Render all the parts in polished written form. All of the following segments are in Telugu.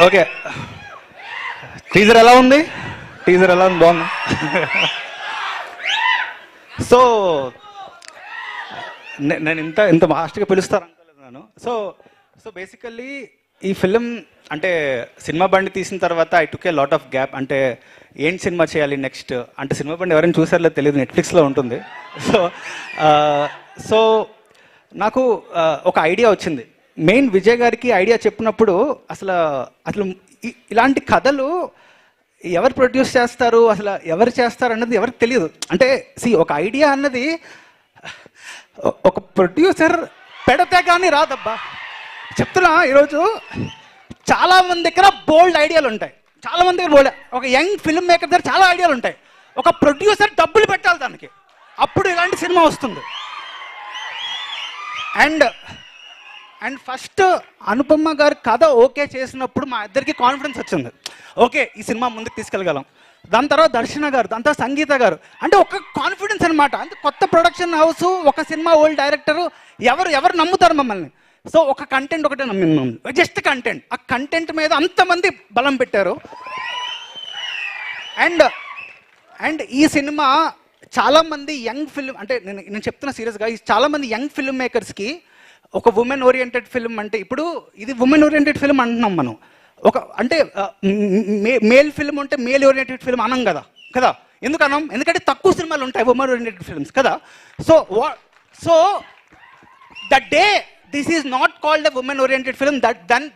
ఓకే, టీజర్ ఎలా ఉంది? టీజర్ ఎలా ఉంది? బాగుంది. సో నేను ఇంత ఇంత ఫాస్ట్గా పిలుస్తారు అనుకోలేదు నేను. సో సో బేసికల్లీ ఈ ఫిలిం అంటే సినిమా బండి తీసిన తర్వాత I took a lot of gap. అంటే ఏం సినిమా చేయాలి నెక్స్ట్ అంటే, సినిమా బండి ఎవరైనా చూసారో తెలియదు, నెట్ఫ్లిక్స్లో ఉంటుంది. సో సో నాకు ఒక ఐడియా వచ్చింది. మెయిన్ విజయ్ గారికి ఐడియా చెప్పినప్పుడు అసలు అసలు ఇలాంటి కథలు ఎవరు ప్రొడ్యూస్ చేస్తారు, అసలు ఎవరు చేస్తారు అన్నది ఎవరికి తెలియదు. అంటే ఒక ఐడియా అన్నది ఒక ప్రొడ్యూసర్ పెడితే కానీ రాదబ్బా. చెప్తున్నా, ఈరోజు చాలామంది దగ్గర బోల్డ్ ఐడియాలు ఉంటాయి, చాలామంది దగ్గర బోల్డ్. ఒక యంగ్ ఫిల్మ్ మేకర్ దగ్గర చాలా ఐడియాలు ఉంటాయి. ఒక ప్రొడ్యూసర్ డబ్బులు పెట్టాలి దానికి, అప్పుడు ఇలాంటి సినిమా వస్తుంది. అండ్ ఫస్ట్ అనుపమ గారి కథ ఓకే చేసినప్పుడు మా ఇద్దరికి కాన్ఫిడెన్స్ వచ్చింది. ఓకే, ఈ సినిమా ముందుకు తీసుకెళ్ళగలం. దాని తర్వాత దర్శన గారు, దాని తర్వాత సంగీత గారు, అంటే ఒక కాన్ఫిడెన్స్ అనమాట. అంటే కొత్త ప్రొడక్షన్ హౌస్, ఒక సినిమా ఓల్డ్ డైరెక్టరు, ఎవరు నమ్ముతారు మమ్మల్ని? సో ఒక కంటెంట్ ఒకటే నమ్మింది మమ్మల్ని, జస్ట్ కంటెంట్. ఆ కంటెంట్ మీద అంతమంది బలం పెట్టారు. అండ్ ఈ సినిమా చాలామంది యంగ్ ఫిల్మ్, అంటే నేను చెప్తున్నా సీరియస్గా, చాలామంది యంగ్ ఫిల్మ్ మేకర్స్కి ఒక ఉమెన్ ఓరియంటెడ్ ఫిల్మ్ అంటే, ఇప్పుడు ఇది ఉమెన్ ఓరియంటెడ్ ఫిల్మ్ అంటున్నాం మనం. ఒక అంటే మేల్ ఫిల్మ్ అంటే మేల్ ఓరియంటెడ్ ఫిల్మ్ అనం కదా ఎందుకు అనం? ఎందుకంటే తక్కువ సినిమాలు ఉంటాయి ఉమెన్ ఓరియంటెడ్ ఫిల్మ్స్ కదా. So the day this is not called a women oriented film,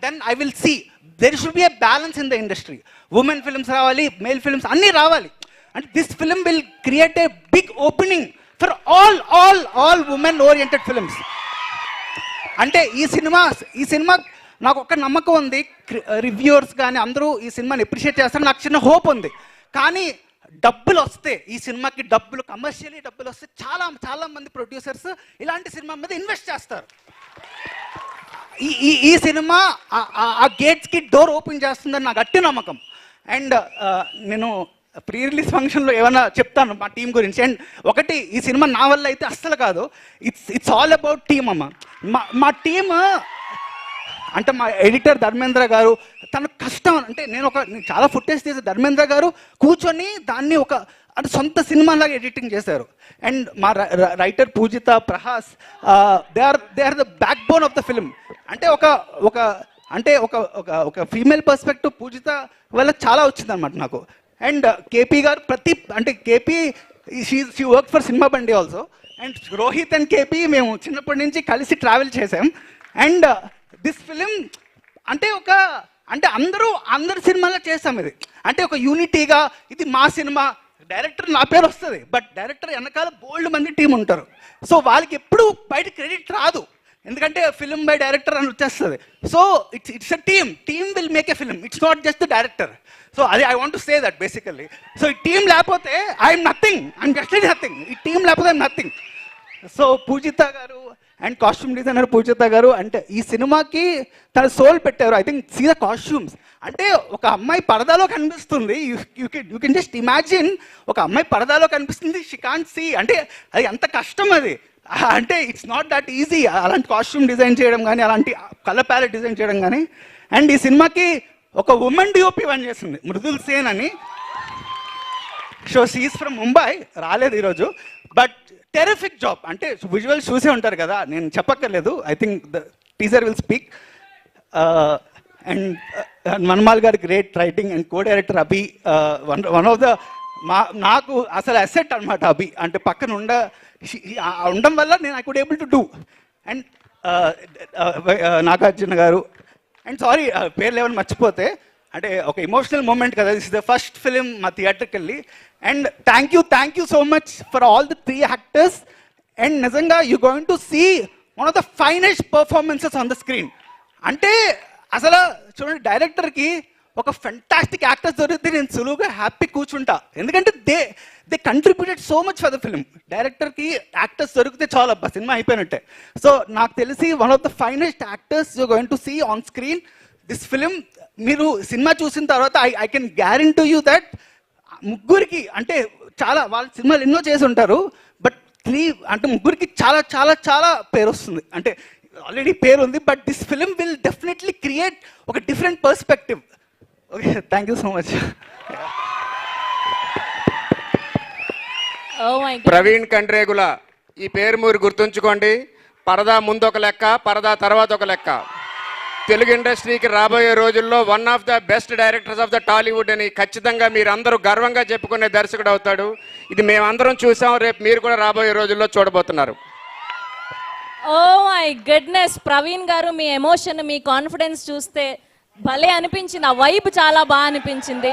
then I will see there should be a balance in the industry. Women films రావాలి, మేల్ ఫిల్మ్స్ అన్నీ రావాలి. అంటే this film will create a big opening for all women oriented films. అంటే ఈ సినిమా నాకు ఒక నమ్మకం ఉంది, రివ్యూవర్స్ కానీ అందరూ ఈ సినిమాని అప్రిషియేట్ చేస్తారు, నాకు చిన్న హోప్ ఉంది. కానీ డబ్బులు వస్తే, ఈ సినిమాకి డబ్బులు, కమర్షియలీ డబ్బులు వస్తే చాలా మంది ప్రొడ్యూసర్స్ ఇలాంటి సినిమా మీద ఇన్వెస్ట్ చేస్తారు. ఈ సినిమా ఆ గేట్స్కి డోర్ ఓపెన్ చేస్తుందని నాకు గట్టి నమ్మకం. అండ్ నేను ప్రీ రిలీజ్ ఫంక్షన్లో ఏమైనా చెప్తాను మా టీం గురించి. అండ్ ఒకటి, ఈ సినిమా నా వల్ల అయితే అస్సలు కాదు, ఇట్స్ ఆల్ అబౌట్ టీమ్ అమ్మ. మా టీమ్ అంటే మా ఎడిటర్ ధర్మేంద్ర గారు, తన కష్టం అంటే నేను చాలా ఫుటేజ్ తీసే ధర్మేంద్ర గారు కూర్చొని దాన్ని అంటే సొంత సినిమాలాగా ఎడిటింగ్ చేశారు. అండ్ మా writer Pujitha, Prahas, they are the backbone of the film. అంటే ఒక ఫీమేల్ పర్స్పెక్టివ్ పూజిత వల్ల చాలా వచ్చిందనమాట నాకు. And KP garu KP she work for Cinema Bandi also. And Rohit and KP మేము చిన్నప్పటి నుంచి కలిసి ట్రావెల్ చేసాం. అండ్ దిస్ ఫిలిం అంటే అందరు సినిమాలో చేసాం ఇది. అంటే ఒక యూనిటీగా, ఇది మా సినిమా, డైరెక్టర్ నా పేరు వస్తుంది, బట్ డైరెక్టర్ వెనకాల బోల్డ్ మంది టీం ఉంటారు. సో వాళ్ళకి ఎప్పుడు బయట క్రెడిట్ రాదు, ఎందుకంటే ఫిల్మ్ బై డైరెక్టర్ అని వచ్చేస్తుంది. So it's a team will make a film, it's not just the director. So అది I want to say that basically. So ఈ టీం లేకపోతే I'm nothing, I'm just nothing. ఈ టీం లేకపోతే I'm nothing. So Pujitha garu and costume designer పూజిత గారు అంటే ఈ సినిమాకి తన సోల్ పెట్టారు. I think see the costumes. అంటే ఒక అమ్మాయి పరదాలో కనిపిస్తుంది, యూ కెన్ జస్ట్ ఇమాజిన్, ఒక అమ్మాయి పరదాలో కనిపిస్తుంది, షీ కాంట్ సీ. అంటే అది ఎంత కష్టం అది. అంటే ఇట్స్ నాట్ దట్ ఈజీ అలాంటి కాస్ట్యూమ్ డిజైన్ చేయడం కానీ, అలాంటి కలర్ ప్యాలెట్ డిజైన్ చేయడం కానీ. అండ్ ఈ సినిమాకి ఒక ఉమెన్ డిఓపి పని చేస్తుంది, మృదుల్ సేన్ అని. సో షీఈస్ ఫ్రమ్ ముంబై, రాలేదు ఈరోజు, బట్ టెరిఫిక్ జాబ్. అంటే విజువల్స్ చూసే ఉంటారు కదా, నేను చెప్పక్కర్లేదు. I think the teaser will speak. And Manmal గారి great writing and co director Abhi, one of the నాకు అసలు అసెట్ అనమాట అభి. అంటే పక్కన ఉండడం వల్ల నేను I could able to do. And Nagarjuna garu, and sorry పేర్లు ఏమైనా మర్చిపోతే, అంటే ఒక ఎమోషనల్ మూమెంట్ కదా, this is the first film మా థియేటర్కి వెళ్ళి. And thank you so much for all the 3 actors. And నిజంగా you going to see one of the finest performances on the screen. అంటే అసలు చూడండి, డైరెక్టర్కి ఒక ఫెంటాస్టిక్ యాక్టర్స్ దొరికితే నేను సులువుగా హ్యాపీ కూర్చుంటా, ఎందుకంటే they contributed so much for the film. డైరెక్టర్కి యాక్టర్స్ దొరికితే చాలా అబ్బా సినిమా అయిపోయినట్టే. సో నాకు తెలిసి one of the finest actors you going to see on screen this film. మీరు సినిమా చూసిన తర్వాత I can guarantee you that ముగ్గురికి, అంటే చాలా వాళ్ళ సినిమాలు ఎన్నో చేసి ఉంటారు, బట్ ముగ్గురికి చాలా చాలా చాలా పేరు వస్తుంది. అంటే ఆల్రెడీ పేరు ఉంది, but this film will definitely create ఒక different perspective. Okay, thank you so much. Praveen Kandregula, ఈ పేరు మీరు గుర్తుంచుకోండి. పరదా ముందు ఒక లెక్క, పరదా తర్వాత ఒక లెక్క. తెలుగు ఇండస్ట్రీకి రాబోయే రోజుల్లో one of the best directors of the Tollywood అని ఖచ్చితంగా మీరు అందరూ గర్వంగా చెప్పుకునే దర్శకుడు అవుతాడు. ఇది మేమందరం చూసాం, రేపు మీరు కూడా రాబోయే రోజుల్లో చూడబోతున్నారు. ఓ మై గుడ్నెస్, ప్రవీణ్ గారు మీ ఎమోషన్, మీ కాన్ఫిడెన్స్ చూస్తే భలే అనిపించింది. ఆ వైబ్ చాలా బాగా అనిపించింది.